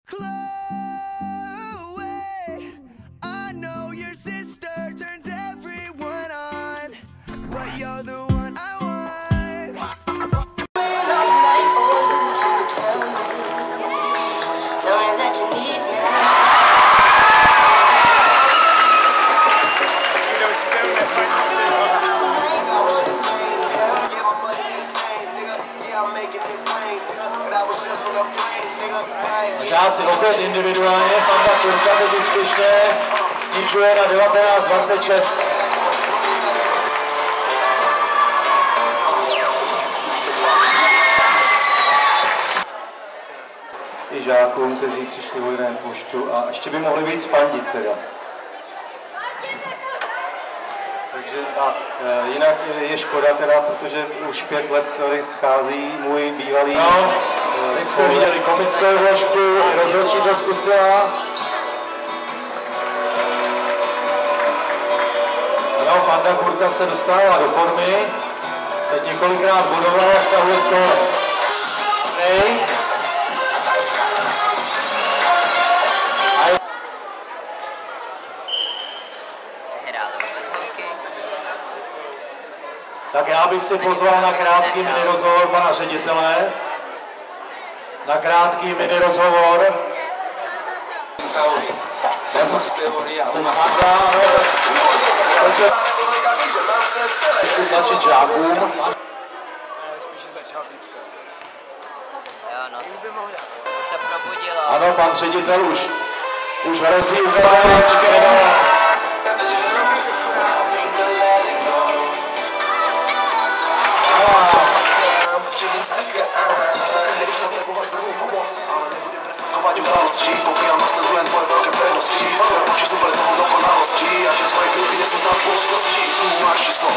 Chloe, I know your sister turns everyone on, but you're the one I want. Waiting all night for you to tell me that you need me. Žáci opět individuálně, Fanda Kurka teď úspěšně snižuje na 19:26. I žákům, kteří přišli o jeden poštu a ještě by mohli víc fandit teda. Takže jinak je škoda teda, protože už 5 let tady schází můj bývalý... No, teď jste viděli komickou vložku, i rozhodčí to zkusila. Jo, Fanda Kurka se dostává do formy, teď několikrát bodovala, stahuje z toho. Tak já bych si pozval na krátký mini rozhovor pana ředitele. Na krátký mini rozhovor. Trošku tlačit žákům. Ano, pan ředitel už hrozí ukazováčky. Popijam nasledujem tvoje velké prednosti. Učí super toho dokonalosti a že tvoje kruhy jsou za plošnosti. Tu máš číslo.